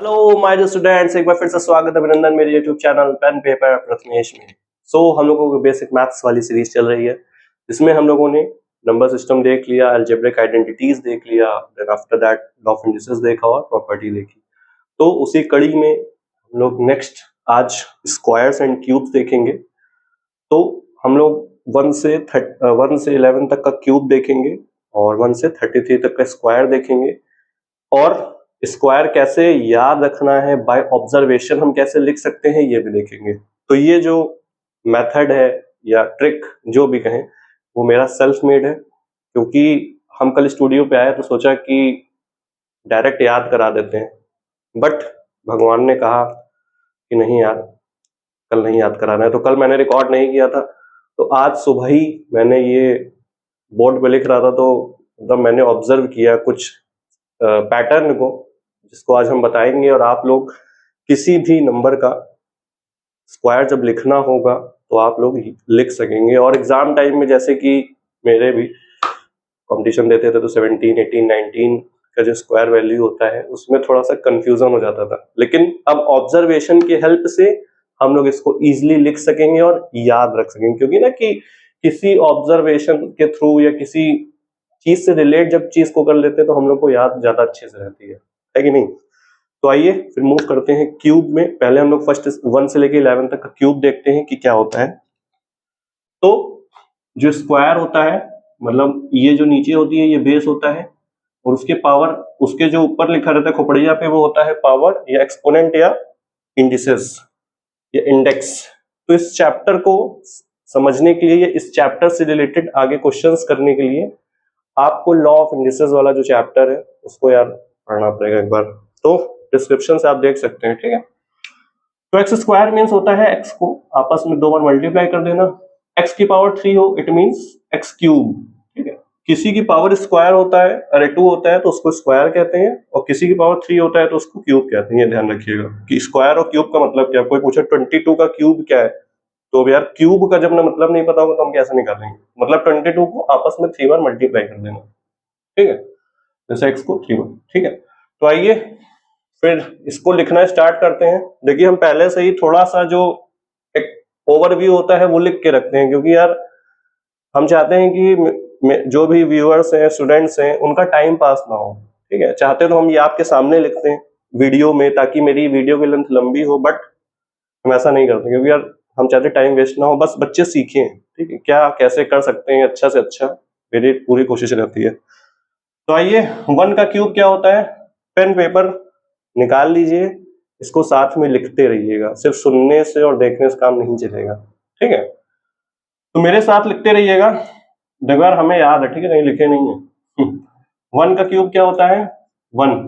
Hello my dear students, एक बार फिर से स्वागत है अभिनंदन मेरे YouTube channel pen paper Prathamesh में। हम लोगों को बेसिक मैथ्स वाली सीरीज चल रही है, जिसमें हम लोगों ने नंबर सिस्टम देख लिया, अलजेब्रिक आइडेंटिटीज देख लिया, then after that law of indices देखा और प्रॉपर्टी देखी। तो उसी कड़ी में हम लोग नेक्स्ट आज स्क्वायर्स एंड क्यूब्स देखेंगे। तो हम लोग 1 से 11 तक का क्यूब देखेंगे और 1 से 33 तक का स्क्वायर देखेंगे, और स्क्वायर कैसे याद रखना है, बाय ऑब्जर्वेशन हम कैसे लिख सकते हैं, ये भी देखेंगे। तो ये जो मेथड है या ट्रिक जो भी कहें, वो मेरा सेल्फ मेड है, क्योंकि हम कल स्टूडियो पे आए तो सोचा कि डायरेक्ट याद करा देते हैं, बट भगवान ने कहा कि नहीं यार, कल नहीं याद कराना है। तो कल मैंने रिकॉर्ड नहीं किया था, तो आज सुबह ही मैंने ये बोर्ड पे लिख रहा था, तो मतलब मैंने ऑब्जर्व किया कुछ पैटर्न को, जिसको आज हम बताएंगे। और आप लोग किसी भी नंबर का स्क्वायर जब लिखना होगा तो आप लोग लिख सकेंगे। और एग्जाम टाइम में जैसे कि मेरे भी कंपटीशन देते थे तो 17, 18, 19 का जो स्क्वायर वैल्यू होता है उसमें थोड़ा सा कंफ्यूजन हो जाता था, लेकिन अब ऑब्जर्वेशन की हेल्प से हम लोग इसको इजीली लिख सकेंगे और याद रख सकेंगे। क्योंकि ना कि किसी ऑब्जर्वेशन के थ्रू या किसी चीज से रिलेट जब चीज को कर लेते हैं तो हम लोग को याद ज्यादा अच्छे से रहती है कि नहीं। तो आइए फिर मूव करते हैं क्यूब में। पहले हम लोग फर्स्ट 1 से लेके 11 तक का क्यूब देखते हैं कि क्या होता है। तो जो स्क्वायर होता है, मतलब ये जो नीचे होती है ये बेस होता है, और उसके पावर, उसके जो ऊपर लिखा रहता है खोपड़िया पे, वो होता है पावर या एक्सपोनेंट या इंडिसेस या इंडेक्स। तो इस चैप्टर को समझने के लिए, इस चैप्टर से रिलेटेड आगे क्वेश्चंस करने के लिए आपको लॉ ऑफ इंडिसेस वाला जो चैप्टर है उसको यार पढ़ना पड़ेगा एक बार। तो डिस्क्रिप्शन से आप देख सकते हैं, ठीक है। तो एक्स स्क्वायर मीन्स होता है एक्स को आपस में 2 बार मल्टीप्लाई कर देना। एक्स की पावर 3 हो इट मीन्स एक्स क्यूब, ठीक है। किसी की पावर स्क्वायर होता है, अरे 2 होता है तो उसको स्क्वायर कहते हैं, और किसी की पावर 3 होता है तो उसको क्यूब कहते हैं। ये ध्यान रखिएगा कि स्क्वायर और क्यूब का मतलब क्या है। कोई पूछे 22 का क्यूब क्या है, तो यार क्यूब का जब ना मतलब नहीं पता होगा तो हम कैसे निकालेंगे। मतलब 22 को आपस में 3 बार मल्टीप्लाई कर देना, ठीक है, जैसे एक्स को 3 बार, ठीक है। तो आइए फिर इसको लिखना स्टार्ट करते हैं। देखिए हम पहले से ही थोड़ा सा जो एक ओवरव्यू होता है वो लिख के रखते हैं, क्योंकि यार हम चाहते हैं कि जो भी व्यूअर्स हैं, स्टूडेंट्स हैं, उनका टाइम पास ना हो, ठीक है। चाहते तो हम ये आपके सामने लिखते हैं वीडियो में, ताकि मेरी वीडियो की लेंथ लंबी हो, बट हम ऐसा नहीं करते, क्योंकि यार हम चाहते टाइम वेस्ट ना हो, बस बच्चे सीखें, ठीक है, क्या कैसे कर सकते हैं अच्छा से अच्छा, मेरी पूरी कोशिश रहती है। तो आइए 1 का क्यूब क्या होता है। पेन पेपर निकाल लीजिए, इसको साथ में लिखते रहिएगा, सिर्फ सुनने से और देखने से काम नहीं चलेगा, ठीक है। तो मेरे साथ लिखते रहिएगा, देखो यार हमें याद है, ठीक है, कहीं लिखे नहीं है। 1 का क्यूब क्या होता है 1,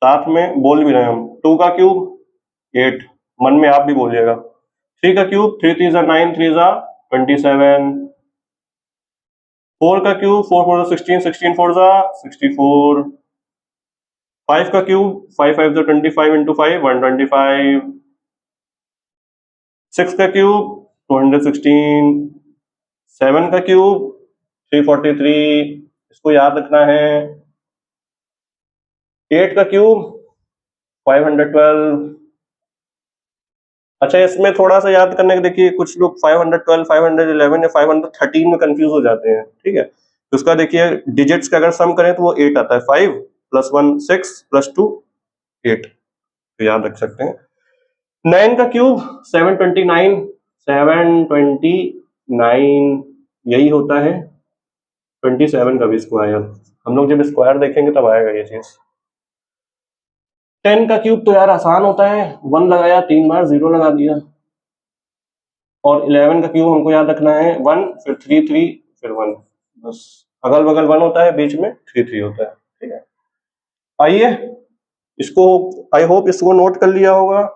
साथ में बोल भी रहे हैं हम। 2 का क्यूब 8, मन में आप भी बोलिएगा। 3 का क्यूब 3 3 9 3 27। 4 का क्यूब 4 4 16 16 4 64। 5 का क्यूब 5 5 25 into 5 125। 6 का क्यूब 216। 7 का क्यूब 343, इसको याद रखना है। 8 का क्यूब 512। अच्छा, इसमें थोड़ा सा याद करने के, देखिए कुछ लोग 512, 511 या 513 में कंफ्यूज हो जाते हैं, ठीक है। तो उसका देखिए डिजिट्स का अगर सम करें तो वो 8 आता है। 5 + 1 6 + 2 8, तो याद रख सकते हैं। 9 का क्यूब 729। 729 यही होता है 27 का भी स्क्वायर। हम लोग जब स्क्वायर देखेंगे तब आएगा ये चीज। 10 का क्यूब तो यार आसान होता है, 1 लगाया 3 बार 0 लगा दिया। और 11 का क्यूब हमको याद रखना है 1 फिर 3 3 फिर 1, बस अगल बगल 1 होता है, बीच में 3 3 होता है, ठीक है। आइए इसको, आई होप इसको नोट कर लिया होगा,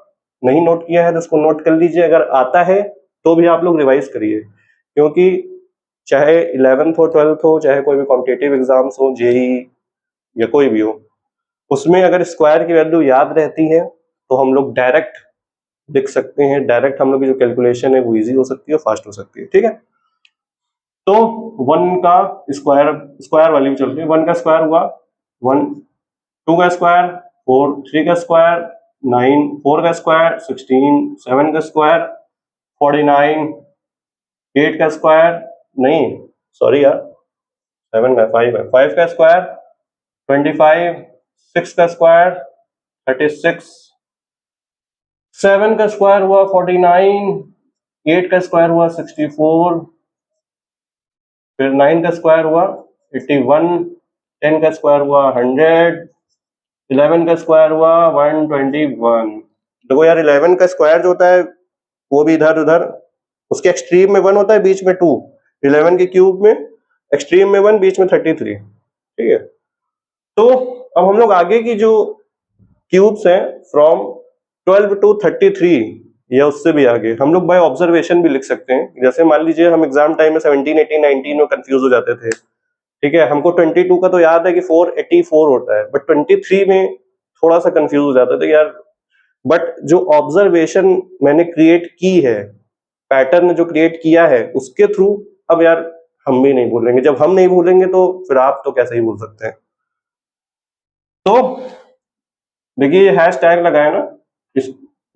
नहीं नोट किया है तो इसको नोट कर लीजिए। अगर आता है तो भी आप लोग रिवाइज करिए, क्योंकि चाहे 11th हो 12th हो, चाहे कोई भी कॉम्पिटिटिव एग्जाम्स हो, जेई या कोई भी हो, उसमें अगर स्क्वायर की वैल्यू याद रहती है तो हम लोग डायरेक्ट लिख सकते हैं। डायरेक्ट हम लोग की जो कैलकुलेशन है वो इजी हो सकती है, फास्ट हो सकती है, ठीक है। तो 1 का स्क्वायर वाली चलती है। 1 का स्क्वायर हुआ 1, 2 का स्क्वायर 4 3 का स्क्वायर 9, 4 का स्क्वायर 16, 7 का स्क्वायर 49, 8 का स्क्वायर नहीं सॉरी यार 7 का 5 है, 5 का स्क्वायर 25, 6 का स्क्वायर 36, 7 का स्क्वायर हुआ 49, 8 का स्क्वायर हुआ 64, फिर 9 का स्क्वायर हुआ 81, 10 का स्क्वायर हुआ 100, 11 का स्क्वायर हुआ 121। देखो यार 11 का स्क्वायर जो होता है वो भी इधर उधर, उसके एक्सट्रीम में 1 होता है, बीच में 2, 11 के क्यूब में एक्सट्रीम में 1, बीच में 33। ठीक है, तो अब हम लोग आगे की जो क्यूब्स हैं फ्रॉम 12 टू 33 या उससे भी आगे हम लोग बाय ऑब्जर्वेशन भी लिख सकते हैं। जैसे मान लीजिए हम एग्जाम टाइम में 17, 18, 19 में कंफ्यूज हो जाते थे। ठीक है, हमको 22 का तो याद है कि 484 होता है, बट 23 में थोड़ा सा कंफ्यूज हो जाते थे यार। बट जो ऑब्जर्वेशन मैंने क्रिएट की है, पैटर्न जो क्रिएट किया है, उसके थ्रू अब यार हम भी नहीं भूलेंगे। जब हम नहीं भूलेंगे तो फिर आप तो कैसे ही भूल सकते हैं। तो देखिए ये हैश टैग लगाए ना,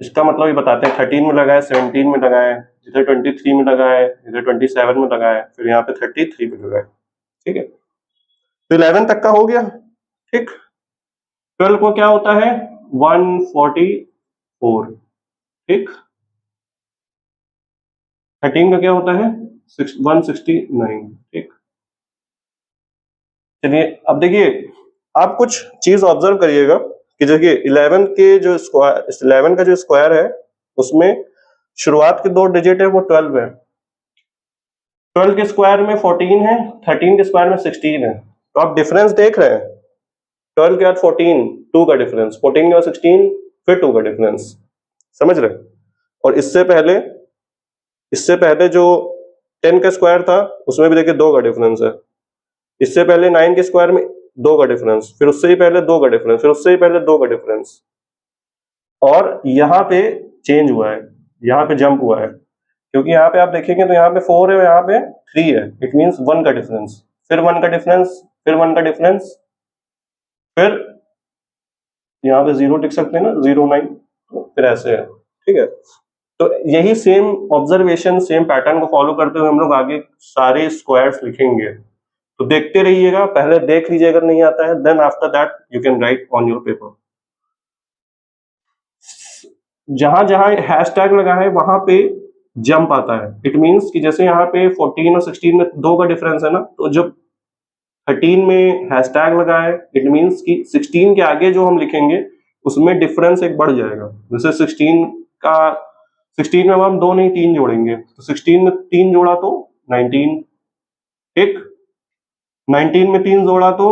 इसका मतलब ये बताते हैं 13 में लगाए, 17 में लगाए, इधर 23 में लगाए, इधर 27 में लगाए, फिर यहाँ पे 33 में लगाए। ठीक है, तो 11 तक का हो गया। ठीक, 12 को क्या होता है 144। ठीक, 13 का क्या होता है 169। ठीक, चलिए अब देखिए आप कुछ चीज ऑब्जर्व करिएगा कि देखिए 11 के जो स्क्वायर, 11 का जो स्क्वायर है उसमें शुरुआत के 2 डिजिट है वो 12 है, 12 के स्क्वायर में 14 है, 13 के स्क्वायर में 16 है। तो आप डिफरेंस देख रहे हैं, 12 के बाद 14 2 का डिफरेंस, 14 के बाद 16 फिर 2 का डिफरेंस, समझ रहे? और इससे पहले जो 10 का स्क्वायर था उसमें भी देखिए 2 का डिफरेंस है। इससे पहले 9 के स्क्वायर में 2 का डिफरेंस, फिर उससे ही पहले 2 का डिफरेंस, फिर उससे ही पहले 2 का डिफरेंस, और यहाँ पे चेंज हुआ है, यहाँ पे जंप हुआ है, क्योंकि यहाँ पे आप देखेंगे तो यहाँ पे 4 है, यहाँ पे 3 है। इट मींस 1 का डिफरेंस, फिर 1 का डिफरेंस, फिर 1 का डिफरेंस, फिर यहाँ पे 0 लिख सकते हैं ना, 0 9, तो फिर ऐसे है। ठीक है, तो यही सेम ऑब्जर्वेशन, सेम पैटर्न को फॉलो करते हुए हम लोग आगे सारे स्क्वायर्स लिखेंगे। तो देखते रहिएगा, पहले देख लीजिए अगर नहीं आता है, then after that you can write on your paper. जहां जहां हैशटैग लगा है वहां पे जंप आता है। इट मींस कि जैसे यहाँ पे 14 और 16 में 2 का डिफरेंस है ना, तो जब 13 में हैशटैग लगा है इट मींस कि 16 के आगे जो हम लिखेंगे उसमें डिफरेंस एक बढ़ जाएगा। जैसे 16 में अब हम 2 नहीं 3 जोड़ेंगे, तो 16 में 3 जोड़ा तो 19, ठीक, 19 में 3 जोड़ा तो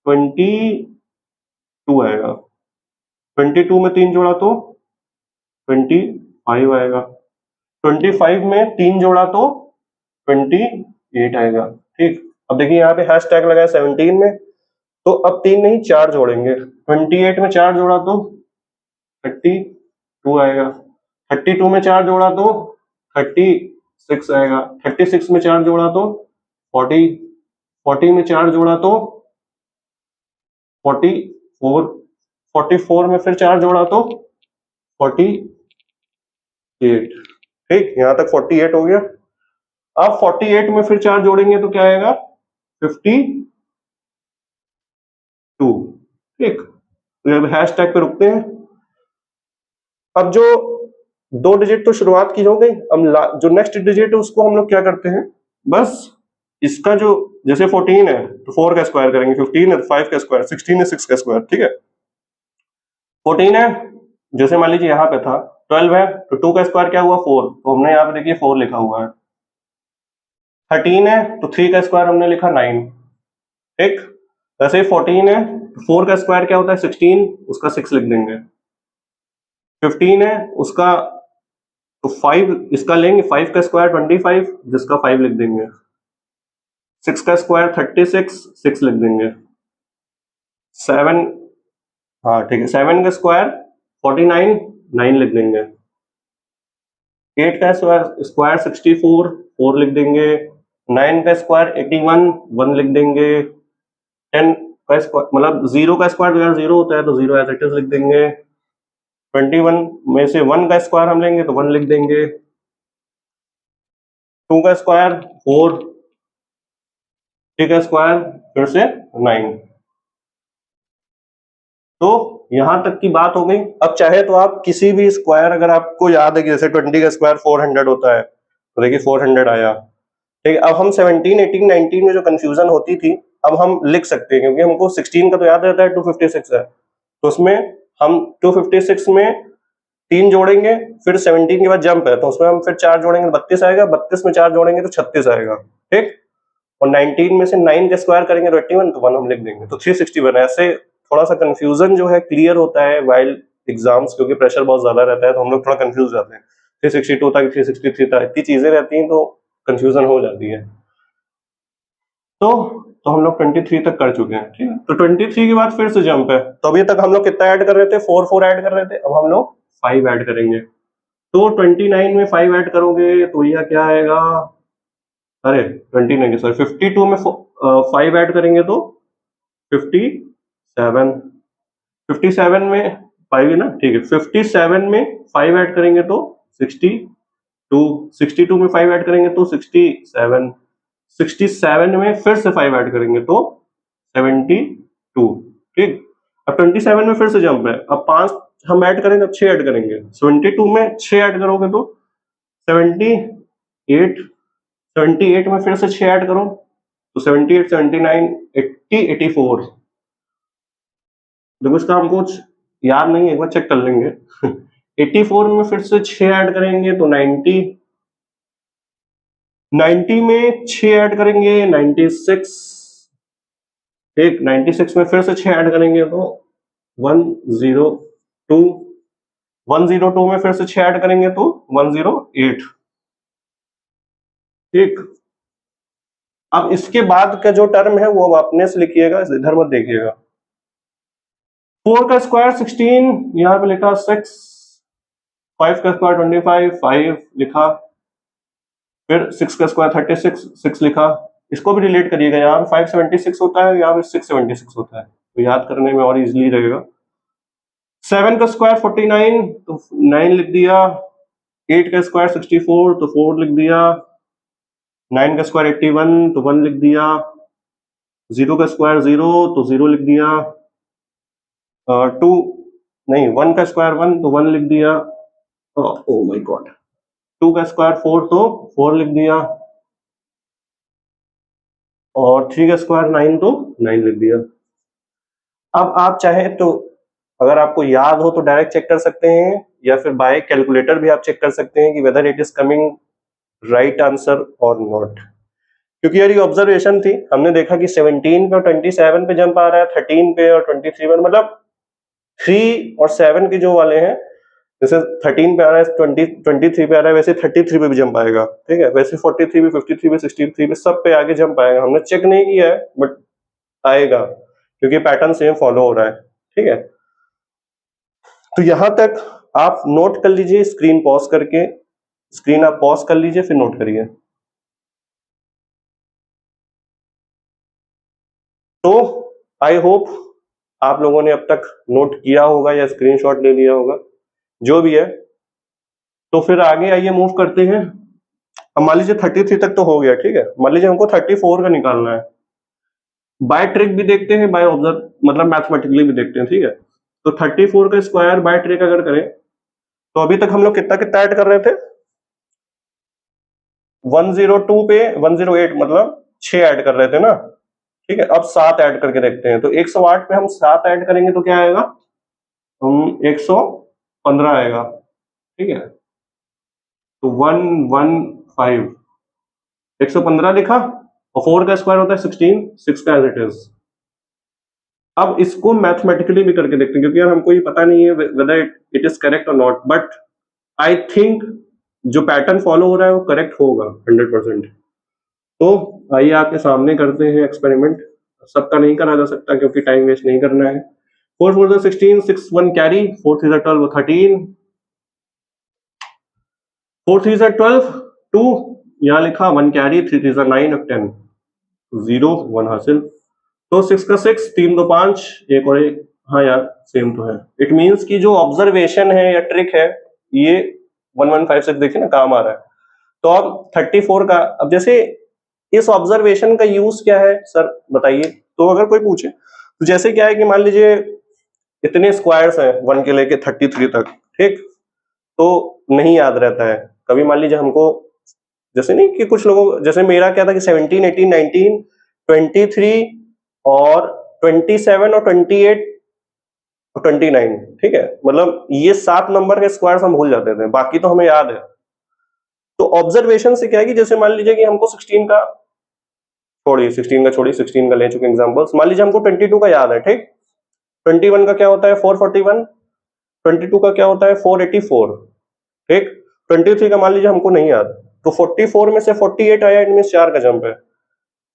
22 आएगा, 22 में 3 जोड़ा तो 25 आएगा, 25 में 3 जोड़ा तो 28 आएगा। ठीक, अब देखिए यहाँ पे हैश टैग लगा है 17 में, तो अब 3 नहीं 4 जोड़ेंगे, 28 में 4 जोड़ा तो 32 आएगा, 32 में 4 जोड़ा तो 36 आएगा, 36 में 4 जोड़ा तो 40, 40 में 4 जोड़ा तो 44, 44 में फिर 4 जोड़ा तो 48। ठीक, यहां तक 48 हो गया। अब 48 में फिर 4 जोड़ेंगे तो क्या आएगा 52। ठीक, तो हैश टैग पे रुकते हैं। अब जो 2 डिजिट तो शुरुआत की हो गई, अब जो नेक्स्ट डिजिट है उसको हम लोग क्या करते हैं, बस इसका जो जैसे 14 है तो 4 का स्क्वायर करेंगे, 15 है तो 5 का स्क्वायर, 16 है 6 का स्क्वायर। ठीक है, 14 है जैसे मान लीजिए यहाँ पे था, 12 है तो 2 का स्क्वायर क्या हुआ 4, तो हमने यहाँ पे देखिए 4 लिखा हुआ है। 13 है तो 3 का स्क्वायर हमने लिखा 9। ठीक, वैसे 14 है तो 4 का स्क्वायर क्या होता है 16, उसका 6 लिख देंगे। 15 है उसका तो 5 इसका लेंगे, 5 का स्क्वायर 25, जिसका 5 लिख देंगे। 6 का स्क्वायर 36, 6 लिख देंगे। 7, हाँ ठीक है, 7 का स्क्वायर 49, 9 लिख देंगे। 8 का स्क्वायर 64, 4 लिख देंगे। 9 का स्क्वायर 81, 1 लिख देंगे। 10 का स्क्वायर, मतलब 0 का स्क्वायर यार 0 होता है, तो 0 एज इट इज लिख देंगे। 21 में से 1 का स्क्वायर हम लेंगे तो 1 लिख देंगे। 2 का स्क्वायर 4, 3 का स्क्वायर फिर से 9। तो यहां तक की बात हो गई। अब चाहे तो आप किसी भी स्क्वायर, अगर आपको याद है कि जैसे 20 का स्क्वायर 400 होता है, तो देखिए 400 आया। ठीक है, अब हम 17, 18, 19 में जो कंफ्यूजन होती थी, अब हम लिख सकते हैं, क्योंकि हमको 16 का तो याद रहता है 256 है, तो उसमें हम 256 में 3 जोड़ेंगे, फिर 17 के बाद जंप है तो उसमें हम फिर 4 जोड़ेंगे, 32 आएगा, 32 में 4 जोड़ेंगे तो 36 आएगा। ठीक, और 19 में से 9 का स्क्वायर करेंगे तो 81, तो 1 हम लिख देंगे, तो 361। ऐसे थोड़ा सा कंफ्यूजन जो है क्लियर होता है वाइल एग्जाम्स, क्योंकि प्रेशर बहुत ज्यादा रहता है तो हम लोग थोड़ा कंफ्यूज जाते हैं। 362 था कि 363 था, इतनी चीजें रहती हैं तो कंफ्यूजन हो जाती है। तो हम लोग 23 तक कर चुके हैं। ठीक है, तो 23 के बाद फिर से जंप है। तो अभी तक हम लोग कितना ऐड कर रहे थे, 4 ऐड कर रहे थे, अब हम लोग 5 ऐड करेंगे। तो 29 में 5 ऐड करोगे तो यह क्या आएगा, अरे 29 सॉरी 52 में 5 ऐड करेंगे तो 57। 57 में 5 है ना, ठीक है। 57 में 5 ऐड करेंगे तो 62। 62 में 5 ऐड करेंगे तो 67। 67 में फिर से 5 ऐड करेंगे तो 72। ठीक, अब 27 में फिर से जंप है, अब 5 हम ऐड करेंगे, 6 ऐड करेंगे। 72 में 6 ऐड करोगे तो 78। 78 में फिर से 6 ऐड करो तो 78, 79, 80, 84। देखो इसका हमको याद नहीं है, एक बार चेक कर लेंगे। 84 में फिर से 6 ऐड करेंगे तो 90। 90 में 6 ऐड करेंगे 96। ठीक, 96 में फिर से 6 ऐड करेंगे तो 102। 102 में फिर से 6 ऐड करेंगे तो 108। ठीक, अब इसके बाद का जो टर्म है वो अब अपने से लिखिएगा, इधर मत देखिएगा। 4 का स्क्वायर 16, यहां पे लिखा 6। 5 का स्क्वायर 25, 5 लिखा। फिर 6 का स्क्वायर 36, 6 लिखा। इसको भी रिलेट करिएगा, यहाँ पे 576 होता है, यहाँ पे 676 होता है, तो याद करने में और इजीली रहेगा। 7 का स्क्वायर 49, तो 9 लिख दिया। 8 का स्क्वायर 64, तो 4 लिख दिया। 9 का स्क्वायर 81, तो 1 लिख दिया। 0 का स्क्वायर 0, तो 0 लिख दिया। 2 नहीं, 1 का स्क्वायर 1, तो 1 लिख दिया। ओ माय गॉड, 2 का स्क्वायर 4, तो 4 लिख दिया। और 3 का स्क्वायर 9, तो 9 लिख दिया। अब आप चाहे तो, अगर आपको याद हो तो डायरेक्ट चेक कर सकते हैं, या फिर बाय कैलकुलेटर भी आप चेक कर सकते हैं कि whether it is coming right answer और नॉट। क्योंकि यार ये ऑब्जर्वेशन थी, हमने देखा कि 17 पे और 27 पे जंप आ रहा है, 13 पे और 23 पे, मतलब 3 और 7 के जो वाले हैं, जैसे 13 पे आ रहा है, 23 पे आ रहा है, वैसे 33 पे भी जंप आएगा। ठीक है, वैसे 43 पे, 53 पे, 63 पे, सब पे आगे जंप आएगा। हमने चेक नहीं किया है बट आएगा, क्योंकि पैटर्न सेम फॉलो हो रहा है। ठीक है, तो यहां तक आप नोट कर लीजिए, स्क्रीन पॉज करके, स्क्रीन आप पॉज कर लीजिए फिर नोट करिए। तो आई होप आप लोगों ने अब तक नोट किया होगा या स्क्रीनशॉट ले लिया होगा, जो भी है। तो फिर आगे आइए मूव करते हैं। अब मान लीजिए 33 तक तो हो गया। ठीक है, मान लीजिए हमको 34 का निकालना है। बाय ट्रिक भी देखते हैं, बाय ऑब्जर्व मतलब मैथमेटिकली भी देखते हैं। ठीक है, तो 34 का स्क्वायर बाय ट्रिक अगर करें तो अभी तक हम लोग कितना कितना ऐड कर रहे थे, 102 पे 108, मतलब 6 ऐड कर रहे थे ना। ठीक है, अब 7 ऐड करके देखते हैं। तो 108 पे हम 7 ऐड करेंगे तो क्या आएगा, हम 115 आएगा। ठीक है, तो 115, 115 लिखा, और 4 का स्क्वायर होता है 16, 6 का एज इट इज। अब इसको मैथमेटिकली भी करके देखते हैं, क्योंकि यार हमको ये पता नहीं है वेदर इट इज करेक्ट और नॉट, बट आई थिंक जो पैटर्न फॉलो हो रहा है वो करेक्ट होगा 100%। तो आइए आपके सामने करते हैं एक्सपेरिमेंट। सबका नहीं करा जा सकता क्योंकि टाइम वेस्ट नहीं करना है। 4 4 16, 6 1 कैरी, 4 3 12, 13, 4 3 12, 2 यहाँ लिखा, 1 कैरी, 3 3 9 और 10, 0 1 हासिल। तो 6 का 6, 3 2 5, एक और एक, हाँ यार सेम तो है। इट मीन्स कि जो ऑब्जर्वेशन है या ट्रिक है ये 1156 देखिए ना काम आ रहा है। तो अब 34 का, अब जैसे इस ऑब्जर्वेशन का यूज क्या है सर बताइए, तो अगर कोई पूछे तो जैसे क्या है कि मान लीजिए इतने स्क्वायर्स हैं 1 के लेके 33 तक, ठीक, तो नहीं याद रहता है कभी। मान लीजिए हमको जैसे नहीं कि कुछ लोगों, जैसे मेरा क्या था कि 17 18 19 23 और 27 और 28 और 29, ठीक है, मतलब ये 7 नंबर के स्क्वायर्स हम भूल जाते थे, बाकी तो हमें याद है। तो ऑब्जर्वेशन से क्या है कि जैसे मान लीजिए कि हमको 16 का छोड़िए, 16 का ले चुके एग्जांपल्स, मान लीजिए हमको 22 का याद है, ठीक, 21 का क्या होता है 441, 22 का क्या होता है 484, ठीक, 23 का मान लीजिए हमको नहीं याद, तो 44 में से 48 आया, इट मीन 4 का जंप है।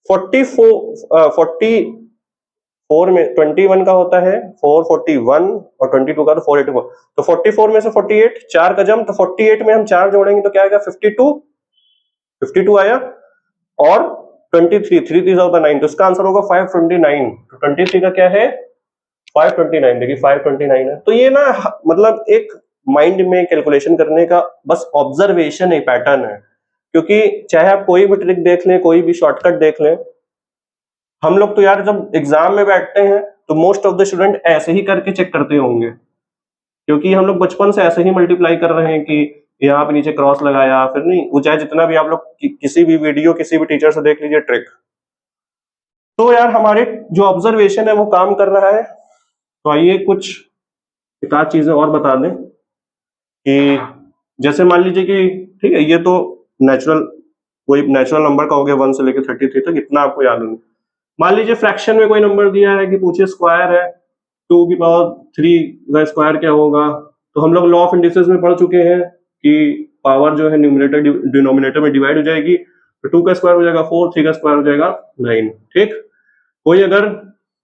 44 में 21 का होता है 441 और 22 का तो 484, तो 44 में से 48, 4 का जंप, तो 48 में हम 4 जोड़ेंगे तो क्या आएगा 52 आया, और 23 3 3 होता 9, तो इसका आंसर होगा 529। तो 23 का क्या है 529, देखिए 529 है। तो ये ना मतलब एक माइंड में कैलकुलेशन करने का बस ऑब्जर्वेशन एक पैटर्न है, क्योंकि चाहे आप कोई भी ट्रिक देख लें, कोई भी शॉर्टकट देख लें, हम लोग तो यार जब एग्जाम में बैठते हैं तो मोस्ट ऑफ द स्टूडेंट ऐसे ही करके चेक करते होंगे, क्योंकि हम लोग बचपन से ऐसे ही मल्टीप्लाई कर रहे हैं कि यहाँ पे नीचे क्रॉस लगाया, फिर नहीं, वो चाहे जितना भी आप लोग किसी भी वीडियो किसी भी टीचर से देख लीजिए ट्रिक, तो यार हमारे जो ऑब्जर्वेशन है वो काम कर रहा है। तो आइए कुछ एक आध चीजें और बता दें कि जैसे मान लीजिए कि ठीक है, ये तो नेचुरल, कोई नेचुरल नंबर का हो गया 1 से लेकर 33 तक, इतना आपको याद होगा। मान लीजिए फ्रैक्शन में कोई नंबर दिया है कि पूछिए स्क्वायर है 2 की पावर 3 का स्क्वायर क्या होगा, तो हम लोग लॉ ऑफ इंडिसेस में पढ़ चुके हैं कि पावर जो है न्यूमरेटर डिनोमिनेटर में डिवाइड हो जाएगी, तो 2 का स्क्वायर हो जाएगा 4, 3 का स्क्वायर हो जाएगा 9, ठीक। कोई अगर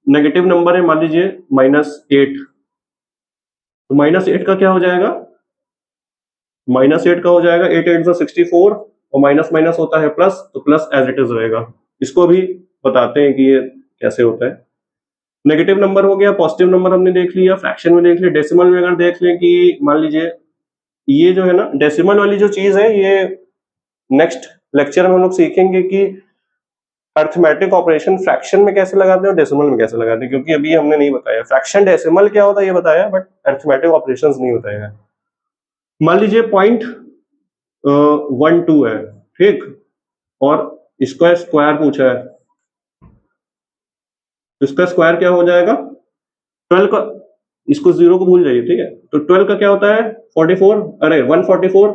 नेगेटिव नंबर है, मान लीजिए -8, तो -8 का क्या हो जाएगा, -8 का हो जाएगा 8 8 64, और माइनस माइनस होता है प्लस, तो प्लस एज इट इज रहेगा। इसको भी बताते हैं कि ये कैसे होता है। नेगेटिव नंबर हो गया, पॉजिटिव नंबर हमने देख लिया, फ्रैक्शन में देख लिया, डेसिमल में अगर देख लें कि मान लीजिए ये जो है ना डेसिमल वाली जो चीज है, ये नेक्स्ट लेक्चर में हम लोग सीखेंगे कि अर्थमेटिक ऑपरेशन फ्रैक्शन में कैसे लगाते हैं और डेसिमल में कैसे लगाते हैं, क्योंकि अभी हमने नहीं बताया फ्रैक्शन डेसिमल क्या होता है, ये बताया, बट अर्थमेटिक ऑपरेशंस नहीं बताया। मान लीजिए 0.12 है, ठीक, और इसका स्क्वायर पूछा है, तो इसका स्क्वायर क्या हो जाएगा 12 का, इसको 0 को भूल जाइए, ठीक है, तो 12 का क्या होता है 44, अरे 144,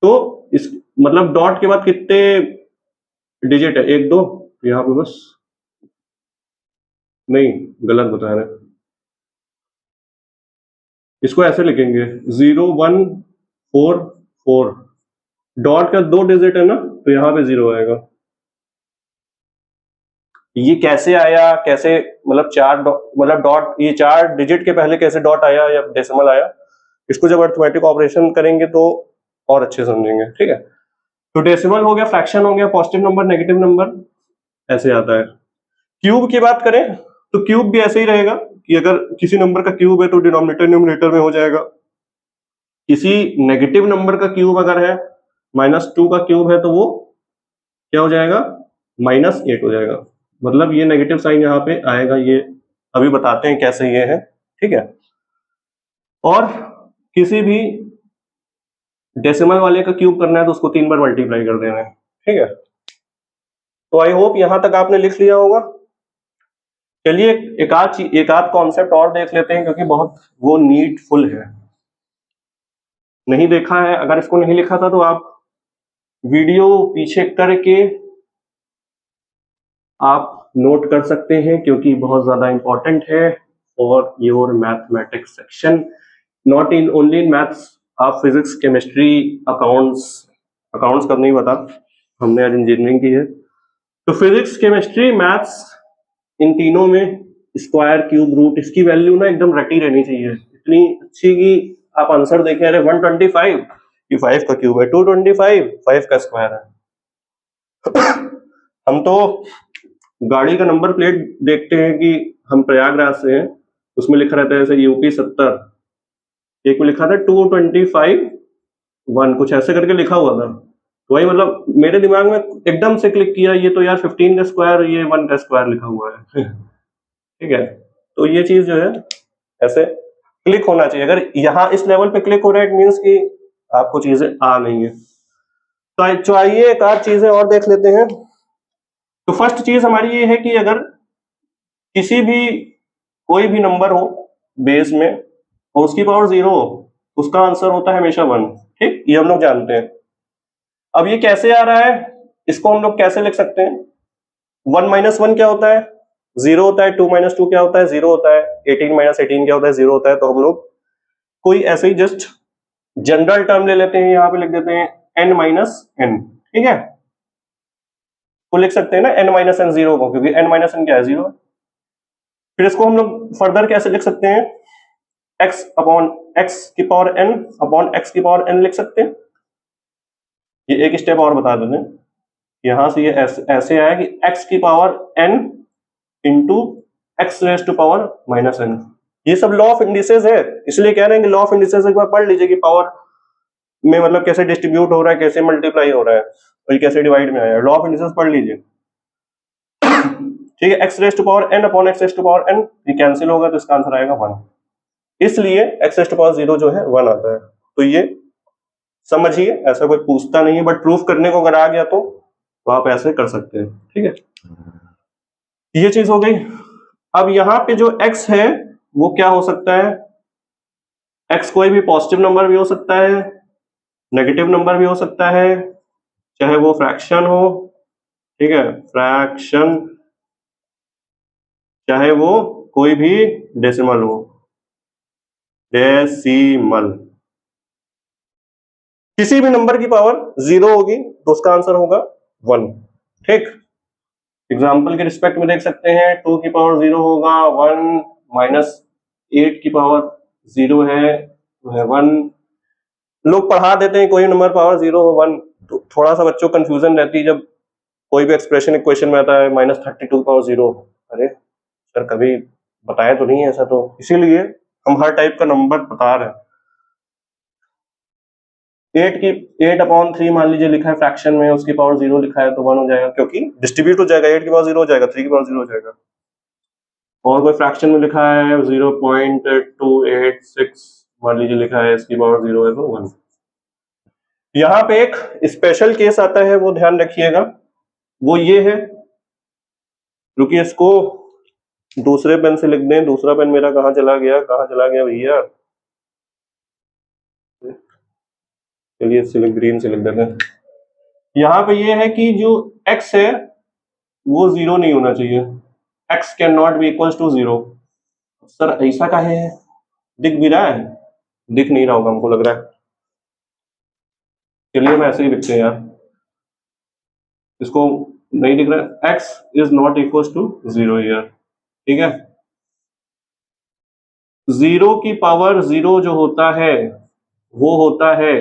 तो इस मतलब डॉट के बाद कितने डिजिट है, 1 2, यहां पे बस नहीं, गलत बता रहे हैं, इसको ऐसे लिखेंगे 0 1 4 4, डॉट का 2 डिजिट है ना, तो यहां पे 0 आएगा। ये कैसे आया, कैसे मतलब मतलब डॉट, ये 4 डिजिट के पहले कैसे डॉट आया या डेसिमल आया, इसको जब अर्थमेटिक ऑपरेशन करेंगे तो और अच्छे समझेंगे, ठीक है। तो डेसिमल हो गया, फ्रैक्शन हो गया, पॉजिटिव नंबर, नेगेटिव नंबर, ऐसे आता है। क्यूब की बात करें तो क्यूब भी ऐसे ही रहेगा कि अगर किसी नंबर का क्यूब है तो डिनोमिनेटर न्यूमरेटर में हो जाएगा, किसी नेगेटिव नंबर का क्यूब अगर है -2 का क्यूब है तो वो क्या हो जाएगा -8 हो जाएगा, मतलब ये नेगेटिव साइन यहाँ पे आएगा, ये अभी बताते हैं कैसे ये है, ठीक है। और किसी भी डेसिमल वाले का क्यूब करना है तो उसको 3 बार मल्टीप्लाई कर देना है, ठीक है। तो आई होप यहां तक आपने लिख लिया होगा। चलिए एक आध कॉन्सेप्ट और देख लेते हैं, क्योंकि बहुत वो नीडफुल है, नहीं देखा है, अगर इसको नहीं लिखा था तो आप वीडियो पीछे करके आप नोट कर सकते हैं, क्योंकि बहुत ज्यादा इंपॉर्टेंट है for your mathematics section, not in only in maths, आप फिजिक्स केमिस्ट्री अकाउंट्स का नहीं बता, हमने आज इंजीनियरिंग की है, तो फिजिक्स केमिस्ट्री मैथ्स इन तीनों में स्क्वायर क्यूब रूट इसकी वैल्यू ना एकदम रटी रहनी चाहिए, इतनी अच्छी कि आप आंसर देखें, अरे 125 कि 5 का क्यूब है, 225 5 का स्क्वायर है। हम तो गाड़ी का नंबर प्लेट देखते हैं कि हम प्रयागराज से हैं, उसमें लिखा रहता है जैसे यूपी 70, एक में लिखा था 225 1, कुछ ऐसे करके लिखा हुआ था। तो वही मतलब मेरे दिमाग में एकदम से क्लिक किया, ये तो यार 15 का स्क्वायर, ये 1 का स्क्वायर लिखा हुआ है। ठीक है, तो ये चीज जो है ऐसे क्लिक होना चाहिए। अगर यहाँ इस लेवल पे क्लिक हो रहा है, इट मीन्स कि आपको चीजें आ नहीं है। तो आइए एक आध चीजें और देख लेते हैं। तो फर्स्ट चीज हमारी ये है कि अगर किसी भी कोई भी नंबर हो बेस में और उसकी पावर 0 हो, उसका आंसर होता है हमेशा 1। ठीक, ये हम लोग जानते हैं। अब ये कैसे आ रहा है, इसको हम लोग कैसे लिख सकते हैं? 1 माइनस 1 क्या होता है? 0 होता है। 2 माइनस 2 क्या होता है? 0 होता है। 18 माइनस 18 क्या होता है? 0 होता है। तो हम लोग कोई ऐसे ही जस्ट जनरल टर्म ले लेते हैं, यहां पे लिख देते हैं n माइनस n। ठीक है, तो लिख सकते हैं ना n माइनस n 0 को, क्योंकि n माइनस n क्या है? 0। फिर इसको हम लोग फर्दर कैसे लिख सकते हैं? x अपॉन x की पावर n अपॉन x की पावर n लिख सकते हैं। ये एक स्टेप और बता देते हैं, यहां से ये ऐसे आया कि x की power n into x raise to power minus n। ये सब लॉ ऑफ इंडिसेस है, इसलिए कह रहे हैं कि लॉ ऑफ इंडिसेस एक बार पढ़ लीजिए कि पावर में मतलब कैसे डिस्ट्रीब्यूट हो रहा है, कैसे मल्टीप्लाई हो रहा है और ये कैसे डिवाइड में आया है। लॉ ऑफ इंडिसेस पढ़ लीजिए। ठीक है, x raise to power n upon x raise to power n, ये कैंसिल होगा तो इसका आंसर आएगा 1। इसलिए एक्स रेज टू पावर 0 जो है 1 आता है। तो ये समझिए, ऐसा कोई पूछता नहीं है, बट प्रूफ करने को अगर आ गया तो आप ऐसे कर सकते हैं। ठीक है, ये चीज हो गई। अब यहाँ पे जो x है वो क्या हो सकता है? x कोई भी पॉजिटिव नंबर भी हो सकता है, नेगेटिव नंबर भी हो सकता है, चाहे वो फ्रैक्शन हो। ठीक है, फ्रैक्शन, चाहे वो कोई भी डेसिमल हो, डेसिमल। किसी भी नंबर की पावर 0 होगी तो उसका आंसर होगा 1। ठीक, एग्जाम्पल के रिस्पेक्ट में देख सकते हैं, 2 की पावर 0 होगा 1, माइनस 8 की पावर 0 है तो है 1। लोग पढ़ा देते हैं कोई नंबर पावर 0 हो 1, तो थोड़ा सा बच्चों को कंफ्यूजन रहती है जब कोई भी एक्सप्रेशन इक्वेशन में आता है -32 पावर 0। अरे सर कभी बताया तो नहीं है ऐसा, तो इसीलिए हम हर टाइप का नंबर बता रहे हैं। 8 अपॉन 3 मान लीजिए लिखा है फ्रैक्शन में, उसकी पावर 0 लिखा है तो 1 हो जाएगा, क्योंकि डिस्ट्रीब्यूट हो जाएगा। 8 की पावर 0 हो जाएगा, 3 की पावर 0 हो जाएगा। और कोई फ्रैक्शन में लिखा है 0.286 मान लीजिए लिखा है, इसकी पावर 0 है तो 1। यहाँ पे एक स्पेशल केस आता है, वो ध्यान रखिएगा, वो ये है, क्योंकि इसको दूसरे पेन से लिख दें। दूसरा पेन मेरा कहाँ चला गया भैया? चलिए इससे ग्रीन से लिख देते हैं। यहाँ पे ये है कि जो x है वो 0 नहीं होना चाहिए। x can not be equal to 0। Sir ऐसा का है? दिख भी रहा है? दिख नहीं रहा होगा हमको लग रहा है। चलिए मैं ऐसे ही लिखते हैं यार, इसको नहीं दिख रहा है। x is not equal to 0 here. ठीक है, 0 की पावर 0 जो होता है वो होता है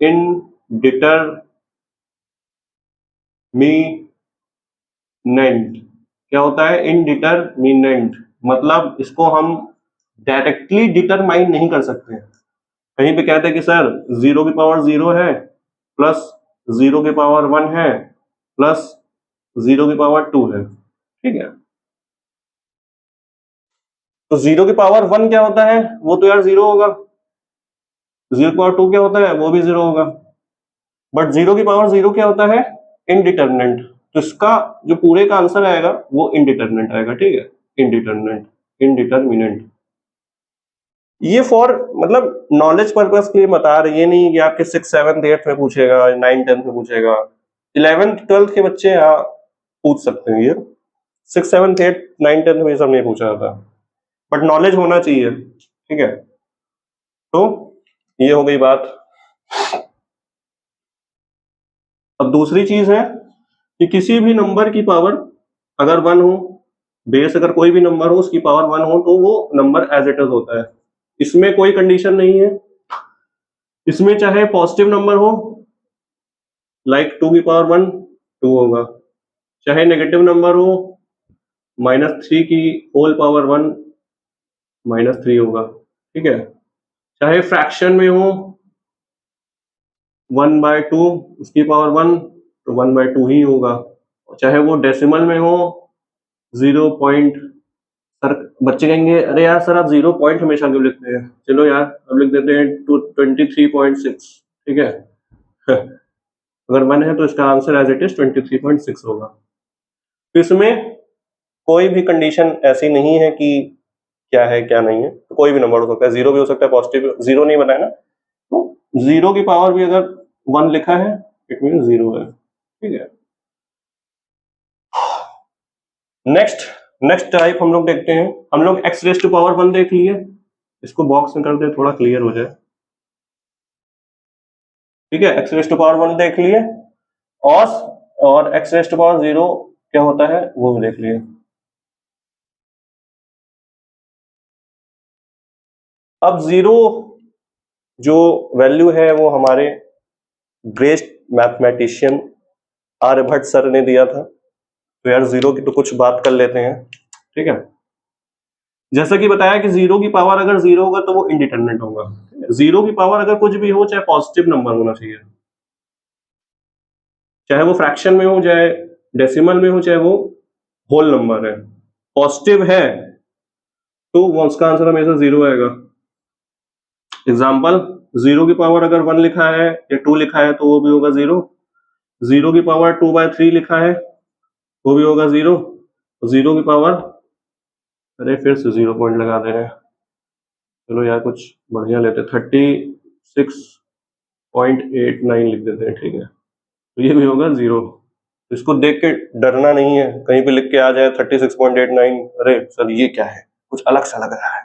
इनडिटरमिनेंट। क्या होता है? इनडिटरमिनेंट, मतलब इसको हम डायरेक्टली डिटरमाइन नहीं कर सकते। कहीं पे कहते हैं कि सर 0 की पावर 0 है प्लस 0 की पावर 1 है प्लस 0 की पावर 2 है। ठीक है, तो 0 की पावर 1 क्या होता है? वो तो यार 0 होगा। 0 की पावर 2 क्या होता है? वो भी 0 होगा। बट 0 की पावर 0 क्या होता है? इनडिटरमिनेंट। तो इसका जो पूरे का आंसर आएगा वो इनडिटरमिनेंट आएगा। ठीक है, इनडिटरमिनेंट। ये फॉर मतलब नॉलेज पर्पस के लिए बता रहे, ये नहीं कि आपके 6, 7, 8 में पूछेगा, 9, 10 में पूछेगा। 11th 12th के बच्चे यहाँ पूछ सकते हैं। ये 6, 7, 8, 9, 10 में ये सब नहीं पूछा जाता, बट नॉलेज होना चाहिए। ठीक है, तो ये हो गई बात। अब दूसरी चीज है कि किसी भी नंबर की पावर अगर 1 हो, बेस अगर कोई भी नंबर हो उसकी पावर 1 हो तो वो नंबर एज इट इज होता है। इसमें कोई कंडीशन नहीं है। इसमें चाहे पॉजिटिव नंबर हो लाइक 2 की पावर 1 2 होगा, चाहे नेगेटिव नंबर हो -3 की होल पावर 1 -3 होगा, ठीक है। चाहे फ्रैक्शन में हो 1/2 उसकी पावर 1 तो 1/2 ही होगा, चाहे वो डेसिमल में हो 0 पॉइंट। सर बच्चे कहेंगे अरे यार सर आप 0 पॉइंट हमेशा क्यों लिखते हैं? चलो यार अब लिख देते हैं 23.6, ठीक है। अगर 1 है तो इसका आंसर एज इट इज 23.6 होगा। तो इसमें कोई भी कंडीशन ऐसी नहीं है कि क्या है क्या नहीं है, तो कोई भी नंबर हो सकता है, 0 भी हो सकता है, पॉजिटिव 0 नहीं बनाया ना, तो 0 की पावर भी अगर 1 लिखा है इट मीन 0 है, ठीक है। नेक्स्ट टाइप हम लोग देखते हैं, हम लोग x रेज टू पावर 1 देख लिए, इसको बॉक्स में कर दे थोड़ा क्लियर हो जाए, ठीक है। x रेज टू पावर 1 देख लिए और x रेज टू पावर 0 क्या होता है वो भी देख लिए। अब 0 जो वैल्यू है वो हमारे ग्रेट मैथमेटिशियन आर्यभट्ट सर ने दिया था, तो यार 0 की तो कुछ बात कर लेते हैं, ठीक है। जैसा कि बताया कि 0 की पावर अगर 0 होगा तो वो इंडिटरमिनेट होगा, 0 की पावर अगर कुछ भी हो चाहे पॉजिटिव नंबर होना चाहिए, चाहे वो फ्रैक्शन में हो चाहे डेसिमल में हो चाहे वो होल नंबर है, पॉजिटिव है तो उसका आंसर हमेशा 0 आएगा। एग्जाम्पल 0 की पावर अगर 1 लिखा है या 2 लिखा है तो वो भी होगा 0, 0 की पावर 2/3 लिखा है वो भी होगा 0, 0 की पावर, अरे फिर से 0 पॉइंट लगा दे रहे हैं, चलो यार कुछ बढ़िया लेते 36.89 लिख देते हैं, ठीक है, तो ये भी होगा 0। इसको देख के डरना नहीं है, कहीं पे लिख के आ जाए 36.89, अरे सर ये क्या है, कुछ अलग सा लग रहा है,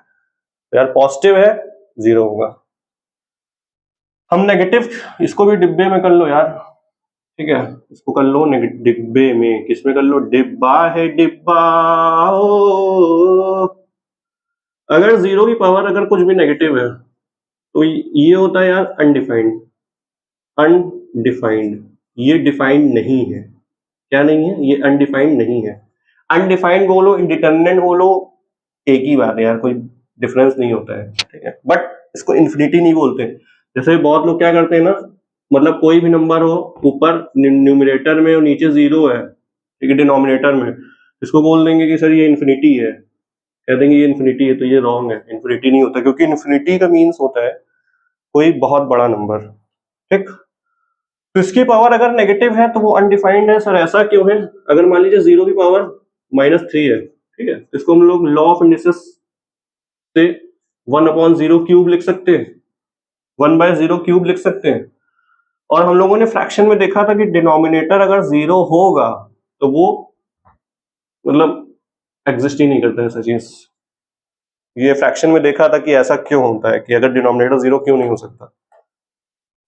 तो यार पॉजिटिव है 0 होगा। हम नेगेटिव इसको भी डिब्बे में कर लो यार, ठीक है, इसको कर लो डिब्बे में, किसमें कर लो, डिब्बा है डिब्बा ओ। अगर 0 की पावर अगर कुछ भी नेगेटिव है तो ये होता है यार अनडिफाइंड, अनडिफाइंड, ये डिफाइंड नहीं है, क्या नहीं है, ये अनडिफाइंड नहीं है। अनडिफाइंड बोलो इंडिटरमिनेट बोलो एक ही बात है यार, कोई डिफरेंस नहीं होता है, ठीक है। बट इसको इन्फिनिटी नहीं बोलते, जैसे बहुत लोग क्या करते हैं ना, मतलब कोई भी नंबर हो ऊपर न्यूमरेटर में और नीचे 0 है, ठीक है, डिनोमिनेटर में, इसको बोल देंगे कि सर ये इन्फिनिटी है, कह देंगे ये इन्फिनिटी है, तो ये रॉन्ग है, इन्फिनिटी नहीं होता, क्योंकि इन्फिनिटी का मीन्स होता है कोई बहुत बड़ा नंबर, ठीक। तो इसकी पावर अगर नेगेटिव है तो वो अनडिफाइंड है, सर ऐसा क्यों है? अगर मान लीजिए 0 की पावर -3 है, ठीक है, इसको हम लोग लॉ ऑफ इंडिसेस से 1/0 क्यूब लिख सकते हैं, 1/0 क्यूब लिख सकते हैं। और हम लोगों ने फ्रैक्शन में देखा था कि डिनोमिनेटर अगर 0 होगा तो वो मतलब एग्जिस्ट ही नहीं करता ऐसा चीज, ये फ्रैक्शन में देखा था कि ऐसा क्यों होता है कि अगर डिनोमिनेटर 0 क्यों नहीं हो सकता,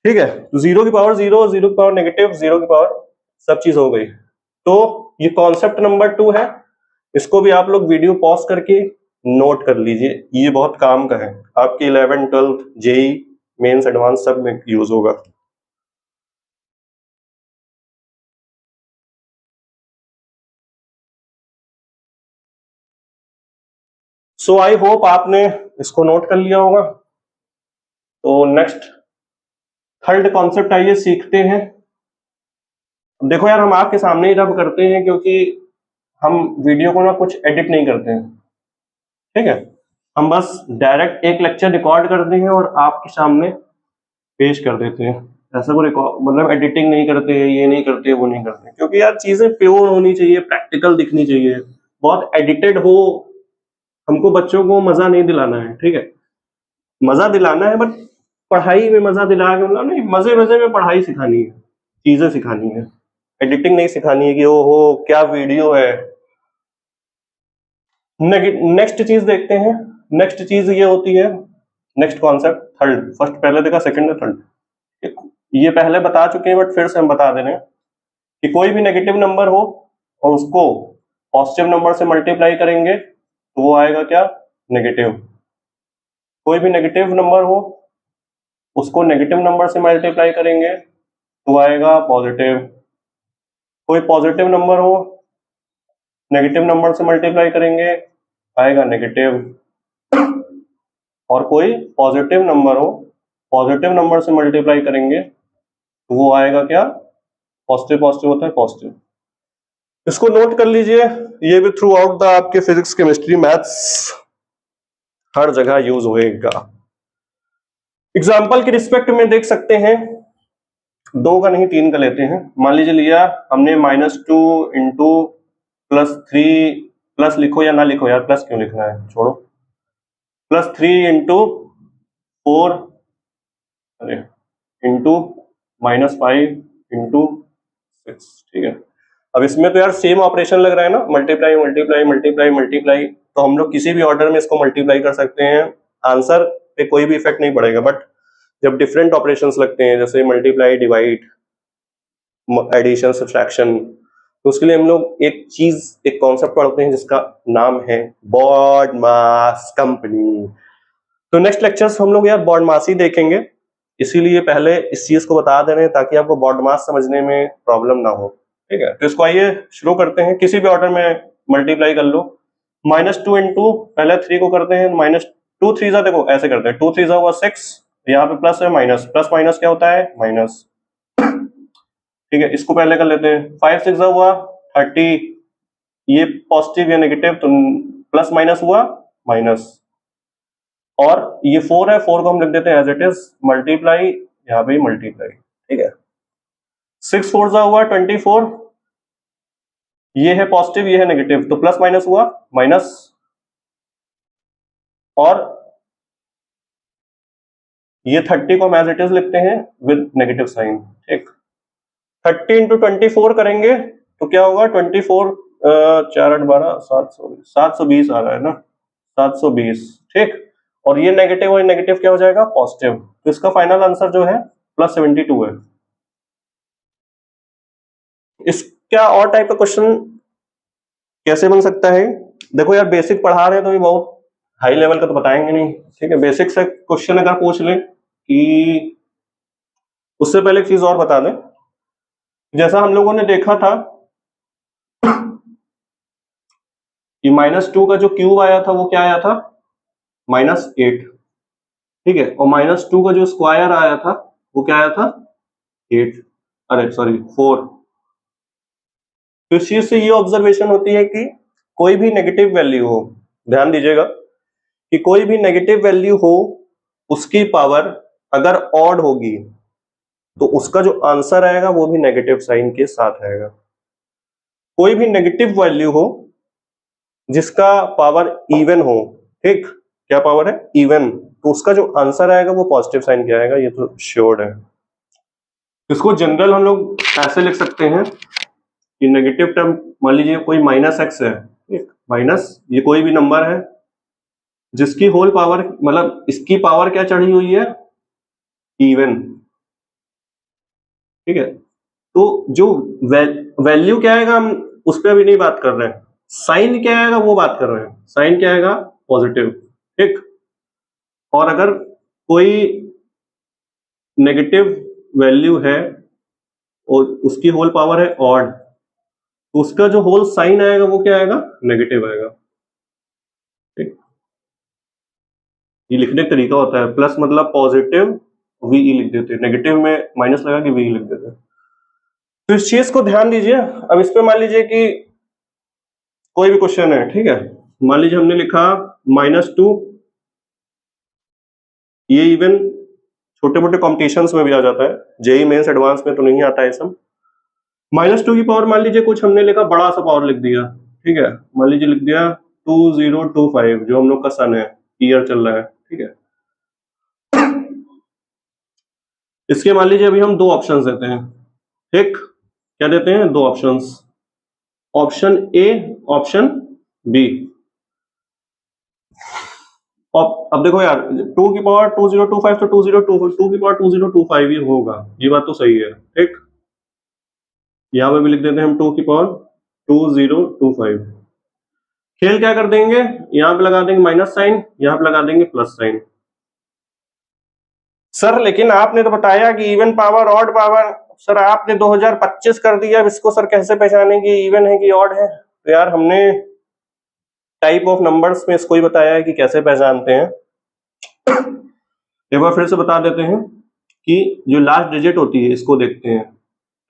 ठीक है। 0 की पावर 0, 0 की पावर नेगेटिव, 0 की पावर सब चीज हो गई। तो ये कॉन्सेप्ट नंबर 2 है, इसको भी आप लोग वीडियो पॉज करके नोट कर लीजिए, ये बहुत काम का है, आपकी 11th 12th JEE mains advance सब में यूज होगा। सो आई होप आपने इसको नोट कर लिया होगा। तो नेक्स्ट थर्ड कॉन्सेप्ट आइए सीखते हैं। देखो यार हम आपके सामने ही रब करते हैं क्योंकि हम वीडियो को ना कुछ एडिट नहीं करते हैं, ठीक है, हम बस डायरेक्ट एक लेक्चर रिकॉर्ड करते हैं और आपके सामने पेश कर देते हैं, ऐसा कोई मतलब एडिटिंग नहीं करते, ये नहीं करते वो नहीं करते, क्योंकि यार चीजें प्योर होनी चाहिए, प्रैक्टिकल दिखनी चाहिए, बहुत एडिटेड हो हमको बच्चों को मजा नहीं दिलाना है, ठीक है, मजा दिलाना है बट पढ़ाई में मजा दिला के मतलब नहीं, मजे मजे में पढ़ाई सिखानी है, चीजें सिखानी है, एडिटिंग नहीं सिखानी है कि ओ हो क्या वीडियो है। नेक्स्ट चीज देखते हैं, नेक्स्ट चीज ये होती है, नेक्स्ट कॉन्सेप्ट थर्ड, फर्स्ट पहले देखा, सेकंड है थर्ड, ये पहले बता चुके हैं बट फिर से हम बता दे रहे हैं कि कोई भी नेगेटिव नंबर हो और उसको पॉजिटिव नंबर से मल्टीप्लाई करेंगे तो वो आएगा क्या, नेगेटिव। कोई भी नेगेटिव नंबर हो उसको नेगेटिव नंबर से मल्टीप्लाई करेंगे तो आएगा पॉजिटिव। कोई पॉजिटिव नंबर हो नेगेटिव नंबर से मल्टीप्लाई करेंगे आएगा नेगेटिव, और कोई पॉजिटिव नंबर हो, पॉजिटिव नंबर से मल्टीप्लाई करेंगे तो वो आएगा क्या, पॉजिटिव, पॉजिटिव होता है पॉजिटिव। इसको नोट कर लीजिए, ये भी थ्रू आउट द आपके फिजिक्स, केमिस्ट्री, मैथ्स हर जगह यूज होएगा। एग्जाम्पल के रिस्पेक्ट में देख सकते हैं, 2 का नहीं 3 का लेते हैं। मान लीजिए लिया हमने -2 इंटू +3, प्लस लिखो या ना लिखो यार, प्लस क्यों लिखना है, छोड़ो, +3 इंटू 4 अरे इंटू -5 इंटू 6, ठीक है। अब इसमें तो यार सेम ऑपरेशन लग रहा है ना, मल्टीप्लाई मल्टीप्लाई मल्टीप्लाई मल्टीप्लाई, तो हम लोग किसी भी ऑर्डर में इसको मल्टीप्लाई कर सकते हैं, आंसर पे कोई भी इफेक्ट नहीं पड़ेगा। बट जब डिफरेंट ऑपरेशंस लगते हैं, जैसे मल्टीप्लाई, डिवाइड, एडिशन, सब्ट्रैक्शन, तो उसके लिए हम लोग एक चीज, एक कॉन्सेप्ट पढ़ते हैं जिसका नाम है बॉडमास कंपनी। तो नेक्स्ट लेक्चर्स हम लोग यार बॉडमास ही देखेंगे, इसीलिए पहले इस चीज को बता दे रहे हैं ताकि आपको बॉडमास समझने में प्रॉब्लम ना हो, ठीक है। तो इसको आइए शुरू करते हैं, किसी भी ऑर्डर में मल्टीप्लाई कर लो। -2 इंटू पहले 3 को करते हैं, -2 3 देखो ऐसे करते हैं, 2 3 हुआ 6, यहाँ पे प्लस है माइनस, प्लस माइनस क्या होता है, माइनस, ठीक है। इसको पहले कर लेते हैं, 5 6 हुआ 30, ये पॉजिटिव या नेगेटिव, तो प्लस माइनस हुआ माइनस, और ये 4 है, 4 को हम लिख देते हैं एज इट इज, मल्टीप्लाई, यहाँ पे मल्टीप्लाई, ठीक है। 6 4 हुआ 24, ये है पॉजिटिव, ये है नेगेटिव, तो प्लस माइनस हुआ माइनस, और ये 30 को हम एज इट इज लिखते हैं विद नेगेटिव साइन, ठीक। 30 इंटू 24 करेंगे तो क्या होगा, 24 4 8 12 720 आ रहा है ना, 720, ठीक। और ये नेगेटिव और नेगेटिव क्या हो जाएगा, पॉजिटिव, तो इसका फाइनल आंसर जो है +72 है। इसका और टाइप का क्वेश्चन कैसे बन सकता है, देखो यार बेसिक पढ़ा रहे हैं तो ये बहुत हाई लेवल का तो बताएंगे नहीं, ठीक है। बेसिक से क्वेश्चन अगर पूछ ले कि, उससे पहले एक चीज और बता दें, जैसा हम लोगों ने देखा था कि -2 का जो क्यूब आया था वो क्या आया था, -8, ठीक है, और -2 का जो स्क्वायर आया था वो क्या आया था, 8, अरे सॉरी 4। तो इस चीज से ये ऑब्जर्वेशन होती है कि कोई भी नेगेटिव वैल्यू हो, ध्यान दीजिएगा कि कोई भी नेगेटिव वैल्यू हो, उसकी पावर अगर ऑड होगी तो उसका जो आंसर आएगा वो भी नेगेटिव साइन के साथ आएगा। कोई भी नेगेटिव वैल्यू हो जिसका पावर इवन हो, ठीक, क्या पावर है, इवन, तो उसका जो आंसर आएगा वो पॉजिटिव साइन क्या आएगा, ये तो श्योर है। इसको जनरल हम लोग ऐसे लिख सकते हैं कि नेगेटिव टर्म, मान लीजिए कोई -x है, ठीक, माइनस, ये कोई भी नंबर है जिसकी होल पावर, मतलब इसकी पावर क्या चढ़ी हुई है, इवन, ठीक है। तो जो वैल्यू क्या आएगा, हम उस पर अभी नहीं बात कर रहे हैं, साइन क्या आएगा वो बात कर रहे हैं, साइन क्या आएगा, पॉजिटिव, ठीक। और अगर कोई नेगेटिव वैल्यू है और उसकी होल पावर है ऑड, तो उसका जो होल साइन आएगा वो क्या आएगा, नेगेटिव आएगा, ठीक। ये लिखने का तरीका होता है, प्लस मतलब पॉजिटिव, वी लिख देते हैं, नेगेटिव में माइनस लगा के वी लिख देते हैं। तो इस चीज को ध्यान दीजिए। अब इस पे मान लीजिए कि कोई भी क्वेश्चन है, ठीक है, मान लीजिए हमने लिखा -2, ये इवन छोटे मोटे कॉम्पिटिशन्स में भी आ जाता है, जेई मेंस एडवांस में तो नहीं आता है सब। -2 की पावर मान लीजिए कुछ हमने लिखा बड़ा सा पावर लिख दिया, ठीक है, मान लीजिए लिख दिया 2025, जो हम लोग का सन है, ईयर चल रहा है, ठीक है। इसके मान लीजिए अभी हम 2 ऑप्शंस देते हैं, ठीक, क्या देते हैं, 2 options, option A, option B. अब देखो यार, 2 की पावर 2025 तो 2 की पावर 2025 ही होगा, ये बात तो सही है, ठीक। यहां पे भी लिख देते हैं हम 2 की पावर 2025। खेल क्या कर देंगे, यहां पे लगा देंगे माइनस साइन, यहां पे लगा देंगे प्लस साइन। सर लेकिन आपने तो बताया कि even power odd power, sir आपने 2025 कर दिया, अब इसको सर कैसे पहचानें कि इवन है कि ऑड है। तो यार हमने टाइप ऑफ नंबर्स में इसको ही बताया है कि कैसे पहचानते हैं। एक बार फिर से बता देते हैं कि जो लास्ट डिजिट होती है इसको देखते हैं,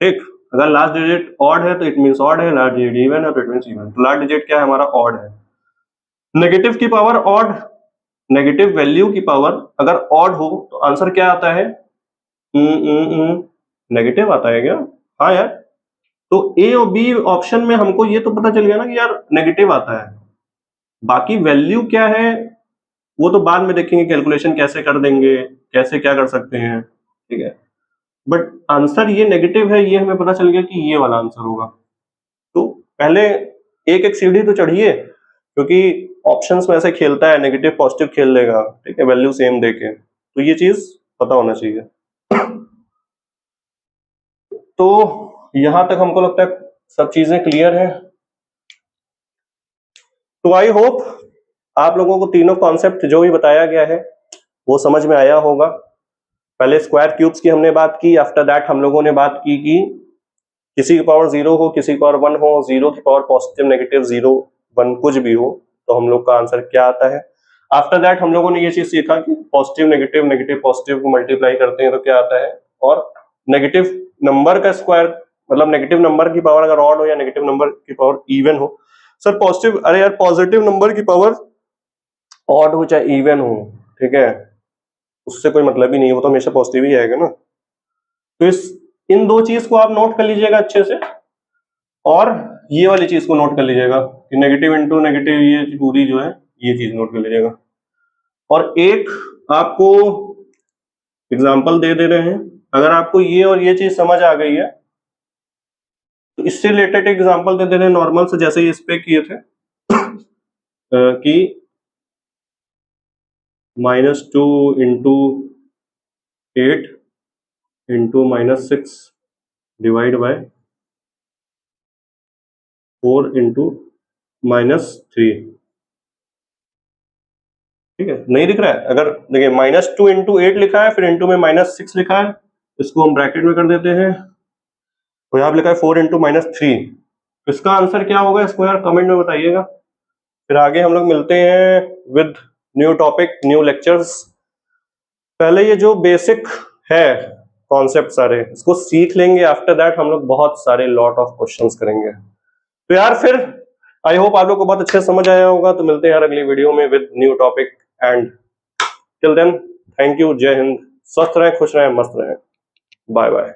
ठीक। अगर लास्ट डिजिट ऑड है तो इट मींस ऑड है, लास्ट डिजिट इवन है तो इट मींस इवन। तो लास्ट डिजिट क्या है हमारा? ऑड है। नेगेटिव की पावर ऑड, नेगेटिव वैल्यू की पावर अगर ऑड हो तो आंसर क्या आता है? नेगेटिव आता है क्या? हाँ यार। तो ए और बी ऑप्शन में हमको ये तो पता चल गया ना कि यार नेगेटिव आता है। बाकी वैल्यू क्या है वो तो बाद में देखेंगे, कैलकुलेशन कैसे कर देंगे, कैसे क्या कर सकते हैं, ठीक है। बट आंसर ये नेगेटिव है, ये हमें पता चल गया कि ये वाला आंसर होगा। तो पहले एक एक सीढ़ी तो चढ़िए, क्योंकि ऑप्शंस में ऐसे खेलता है, नेगेटिव पॉजिटिव खेल लेगा, ठीक है, वैल्यू सेम देके। तो ये चीज पता होना चाहिए। तो यहां तक हमको लगता है सब चीजें क्लियर है। तो आई होप आप लोगों को तीनों कॉन्सेप्ट जो भी बताया गया है वो समझ में आया होगा। पहले स्क्वायर क्यूब्स की हमने बात की, आफ्टर दैट हम लोगों ने बात की कि किसी की पावर 0 हो, किसी की पावर 1 हो, 0 की पावर पॉजिटिव, नेगेटिव, 0, 1 कुछ भी हो तो हम लोग का आंसर क्या आता है। आफ्टर दैट हम लोगों ने ये चीज सीखा कि पॉजिटिव नेगेटिव, नेगेटिव पॉजिटिव को मल्टीप्लाई करते हैं तो क्या आता है, और नेगेटिव नंबर का स्क्वायर, मतलब नेगेटिव नंबर की पावर अगर ऑड हो या नेगेटिव नंबर की पावर इवन हो। सर पॉजिटिव, अरे यार पॉजिटिव नंबर की पावर ऑड हो चाहे इवन हो, ठीक है, उससे कोई मतलब ही नहीं है, वो तो हमेशा पॉजिटिव ही आएगा ना। तो इन दो चीज को आप नोट कर लीजिएगा अच्छे से, और ये वाली चीज को नोट कर लीजिएगा कि नेगेटिव इंटू नेगेटिव, ये पूरी जो है ये चीज नोट कर लीजिएगा। और एक आपको एग्जांपल दे दे रहे हैं, अगर आपको ये और ये चीज समझ आ गई है तो इससे रिलेटेड एग्जांपल दे दे रहे हैं नॉर्मल से, जैसे इस पे किए थे कि -2 into 8 into -6 divide by 4 into -3, ठीक है। नहीं दिख रहा है? अगर देखिए -2 इंटू 8 लिखा है, फिर इंटू में -6 लिखा है, इसको हम ब्रैकेट में कर देते हैं, तो यहाँ लिखा है 4 इंटू -3। इसका आंसर क्या होगा इसको यार कमेंट में बताइएगा। फिर आगे हम लोग मिलते हैं with new topic, new lectures. पहले ये जो बेसिक है कॉन्सेप्ट सारे इसको सीख लेंगे, आफ्टर दैट हम लोग बहुत सारे लॉट ऑफ क्वेश्चंस करेंगे। तो यार फिर आई होप आप लोग को बहुत अच्छे से समझ आया होगा। तो मिलते हैं यार अगली वीडियो में with new topic, and till then thank you, जय हिंद, स्वस्थ रहें, खुश रहें, मस्त रहें, बाय बाय।